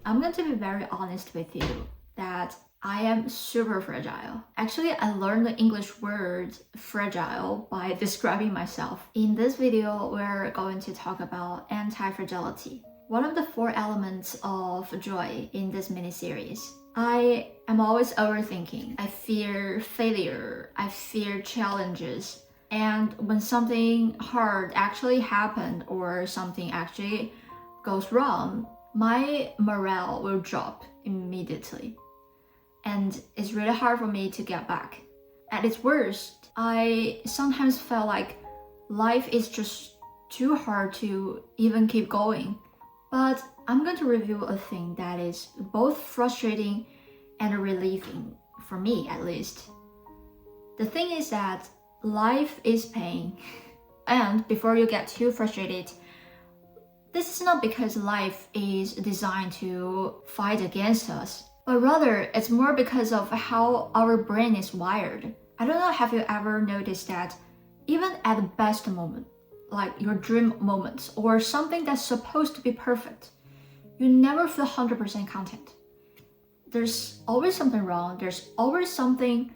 I'm going to be very honest with you that I am super fragile. Actually, I learned the English word fragile by describing myself. In this video, we're going to talk about anti-fragility, one of the 4 elements of joy in this mini-series. I am always overthinking. I fear failure. I fear challenges. And when something hard actually happened or something actually goes wrong, my morale will drop immediately. And it's really hard for me to get back. At its worst, I sometimes felt like life is just too hard to even keep going. But I'm going to review a thing that is both frustrating and relieving, for me at least. The thing is that life is pain. And before you get too frustrated, this is not because life is designed to fight against us, but rather it's more because of how our brain is wired. I don't know, have you ever noticed that even at the best moment, like your dream moments or something that's supposed to be perfect, you never feel 100% content. There's always something wrong, there's always something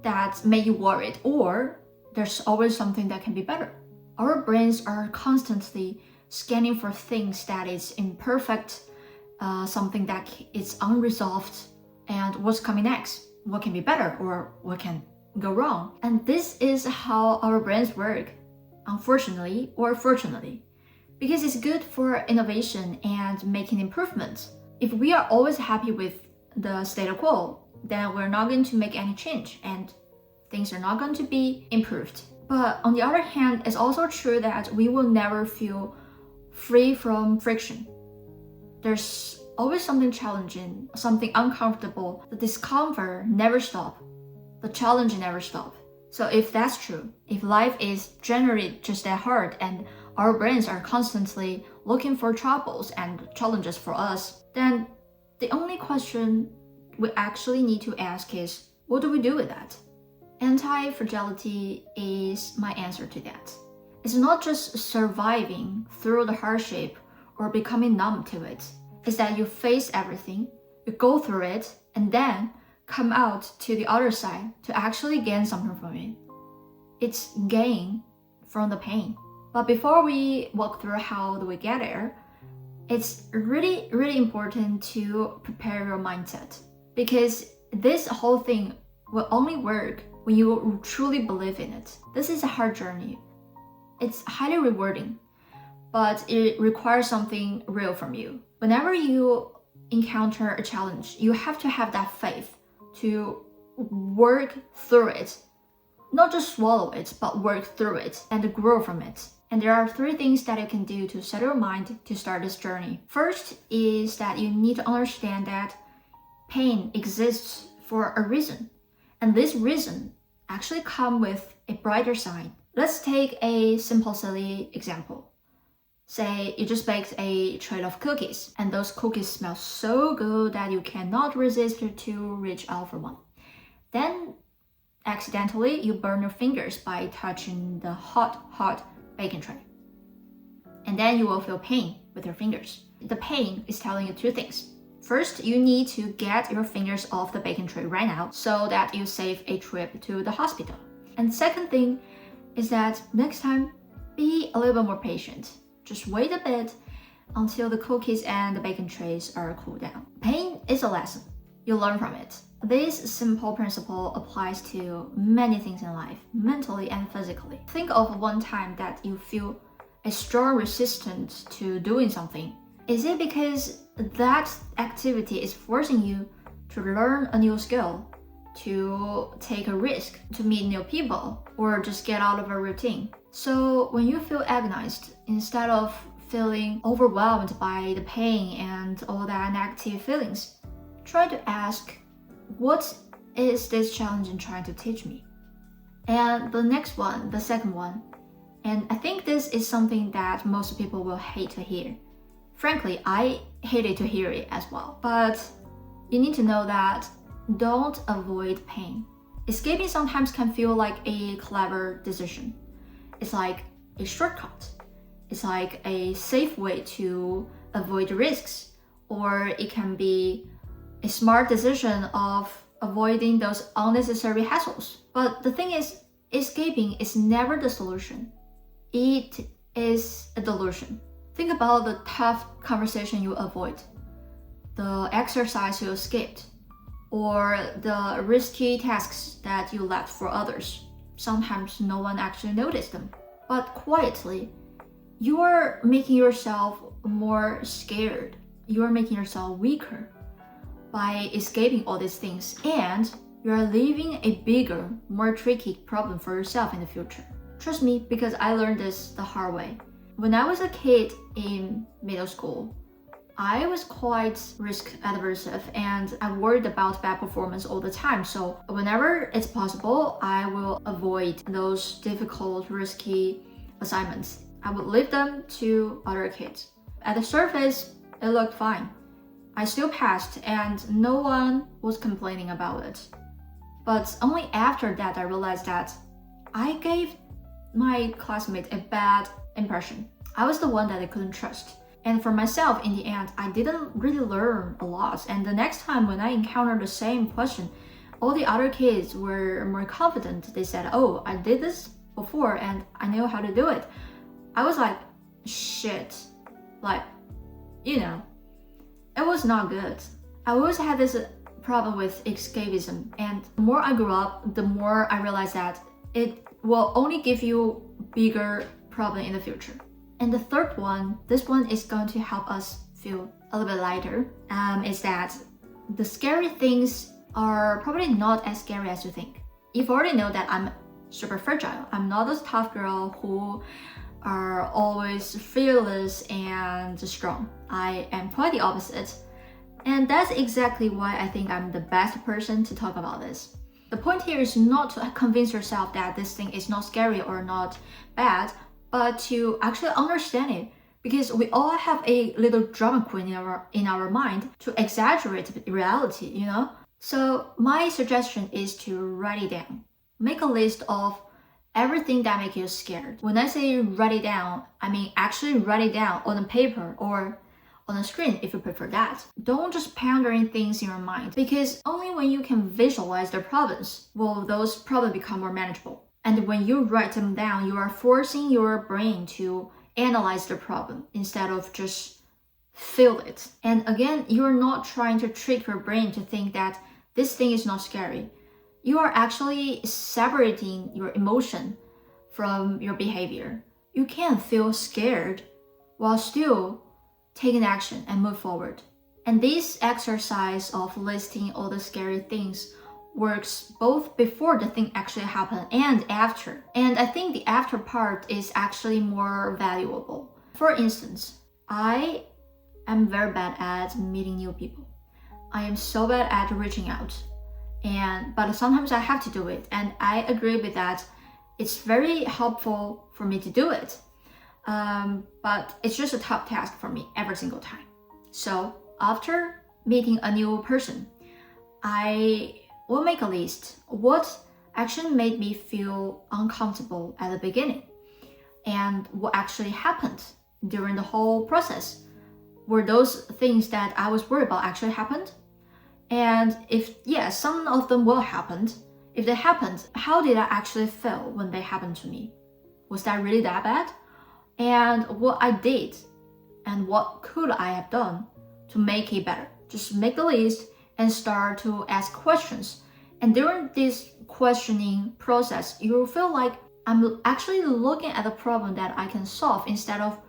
that made you worried, or there's always something that can be better. Our brains are constantly scanning for things that is imperfect, something that is unresolved, and what's coming next, what can be better or what can go wrong. And this is how our brains work, unfortunately or fortunately, because it's good for innovation and making improvements. If we are always happy with the state quo, then we're not going to make any change and things are not going to be improved. But on the other hand, it's also true that we will never feel free from friction. There's always something challenging, something uncomfortable. The discomfort never stops. The challenge never stops. So if that's true, if life is generally just that hard and our brains are constantly looking for troubles and challenges for us, then the only question we actually need to ask is, what do we do with that? Anti-fragility is my answer to that. It's not just surviving through the hardship or becoming numb to it. It's that you face everything, you go through it, and then come out to the other side to actually gain something from it. It's gain from the pain. But before we walk through how do we get there, it's really, really important to prepare your mindset. Because this whole thing will only work when you truly believe in it. This is a hard journey. It's highly rewarding, but it requires something real from you. Whenever you encounter a challenge, you have to have that faith to work through it. Not just swallow it, but work through it and grow from it. And there are 3 things that you can do to set your mind to start this journey. First is that you need to understand that pain exists for a reason. And this reason actually comes with a brighter side. Let's take a simple, silly example. Say you just baked a tray of cookies, and those cookies smell so good that you cannot resist to reach out for one. Then, accidentally, you burn your fingers by touching the hot baking tray. And then you will feel pain with your fingers. The pain is telling you 2 things. First, you need to get your fingers off the baking tray right now so that you save a trip to the hospital. And second thing is that next time, be a little bit more patient. Just wait a bit until the cookies and the baking trays are cooled down. Pain is a lesson. You learn from it. This simple principle applies to many things in life, mentally and physically. Think of one time that you feel a strong resistance to doing something. Is it because that activity is forcing you to learn a new skill, to take a risk, to meet new people, or just get out of a routine? So when you feel agonized, instead of feeling overwhelmed by the pain and all that negative feelings, try to ask, what is this challenge trying to teach me? And the next one, the second one, and I think this is something that most people will hate to hear. Frankly, I hated to hear it as well. But you need to know that don't avoid pain. Escaping sometimes can feel like a clever decision. It's like a shortcut. It's like a safe way to avoid risks or it can be a smart decision of avoiding those unnecessary hassles. But the thing is, escaping is never the solution. It is a delusion. Think about the tough conversation you avoid, the exercise you skipped, or the risky tasks that you left for others. Sometimes no one actually noticed them. But quietly, you are making yourself more scared. You are making yourself weaker by escaping all these things, and you are leaving a bigger, more tricky problem for yourself in the future. Trust me, because I learned this the hard way. When I was a kid in middle school, I was quite risk adverse and I worried about bad performance all the time. So whenever it's possible, I will avoid those difficult, risky assignments. I would leave them to other kids. At the surface, it looked fine. I still passed and no one was complaining about it. But only after that I realized that I gave my classmate a bad impression. I was the one that they couldn't trust. And for myself, in the end, I didn't really learn a lot. And the next time when I encountered the same question, all the other kids were more confident. They said, oh, I did this before and I know how to do it. I was like, shit. Like, it was not good. I always had this problem with escapism, and the more I grew up, the more I realized that it will only give you bigger problem in the future. And the third one, this one is going to help us feel a little bit lighter, is that the scary things are probably not as scary as you think. You've already know that I'm super fragile. I'm not this tough girl who are always fearless and strong. I am quite the opposite. And that's exactly why I think I'm the best person to talk about this. The point here is not to convince yourself that this thing is not scary or not bad, but to actually understand it. Because we all have a little drama queen in our mind to exaggerate reality, So my suggestion is to write it down. Make a list of everything that makes you scared. When I say write it down, I mean actually write it down on a paper or on a screen if you prefer that. Don't just pondering things in your mind, because only when you can visualize the problems will those problems become more manageable. And when you write them down, you are forcing your brain to analyze the problem instead of just feel it. And again, you're not trying to trick your brain to think that this thing is not scary. You are actually separating your emotion from your behavior. You can feel scared while still taking action and move forward. And this exercise of listing all the scary things works both before the thing actually happened and after. And I think the after part is actually more valuable. For instance, I am very bad at meeting new people. I am so bad at reaching out. But sometimes I have to do it, and I agree with that. It's very helpful for me to do it. But it's just a tough task for me every single time. So after meeting a new person, I will make a list. What actually made me feel uncomfortable at the beginning? And what actually happened during the whole process? Were those things that I was worried about actually happened? And if yes, some of them will happen. If they happened, how did I actually feel when they happened to me? Was that really that bad? And what I did and what could I have done to make it better? Just make a list and start to ask questions. And during this questioning process, you'll feel like I'm actually looking at the problem that I can solve instead of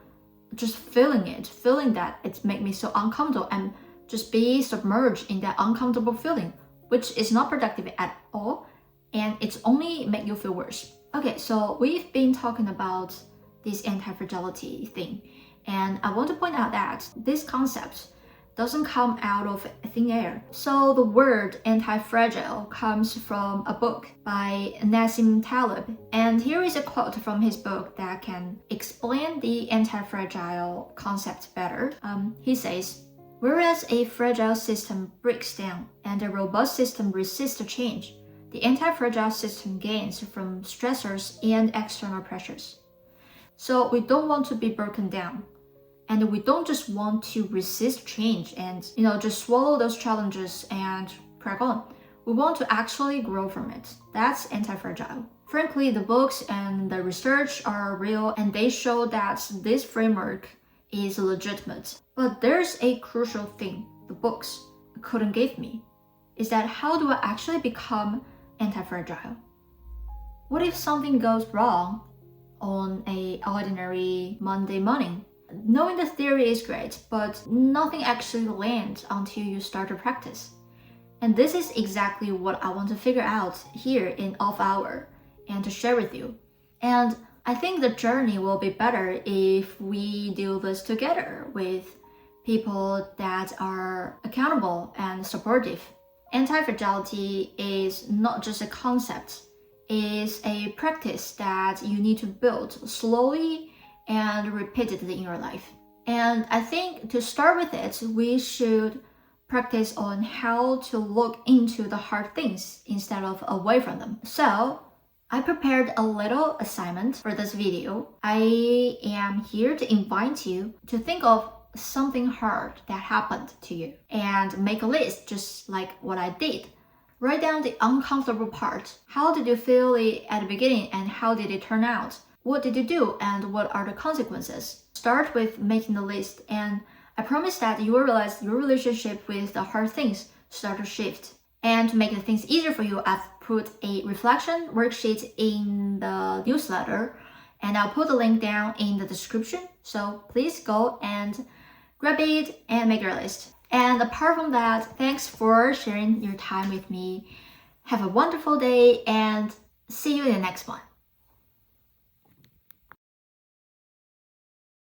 just feeling that it makes me so uncomfortable and just be submerged in that uncomfortable feeling, which is not productive at all, and it's only make you feel worse. Okay, so we've been talking about this anti-fragility thing, and I want to point out that this concept doesn't come out of thin air. So the word anti-fragile comes from a book by Nassim Taleb, and here is a quote from his book that can explain the anti-fragile concept better. He says, "Whereas a fragile system breaks down and a robust system resists change, the anti-fragile system gains from stressors and external pressures." So we don't want to be broken down. And we don't just want to resist change and, just swallow those challenges and crack on. We want to actually grow from it. That's anti-fragile. Frankly, the books and the research are real and they show that this framework is legitimate. But there's a crucial thing the books couldn't give me, is that how do I actually become anti-fragile? What if something goes wrong on an ordinary Monday morning? Knowing the theory is great, but nothing actually lands until you start to practice. And this is exactly what I want to figure out here in Off Hour and to share with you. And I think the journey will be better if we do this together with people that are accountable and supportive. Anti-fragility is not just a concept, it's a practice that you need to build slowly and repeatedly in your life. And I think to start with it, we should practice on how to look into the hard things instead of away from them. So I prepared a little assignment for this video. I am here to invite you to think of something hard that happened to you and make a list just like what I did. Write down the uncomfortable part. How did you feel it at the beginning and how did it turn out? What did you do and what are the consequences? Start with making the list, and I promise that you will realize your relationship with the hard things start to shift. And to make the things easier for you, I've put a reflection worksheet in the newsletter, and I'll put the link down in the description. So please go and grab it and make your list. And apart from that, thanks for sharing your time with me. Have a wonderful day and see you in the next one.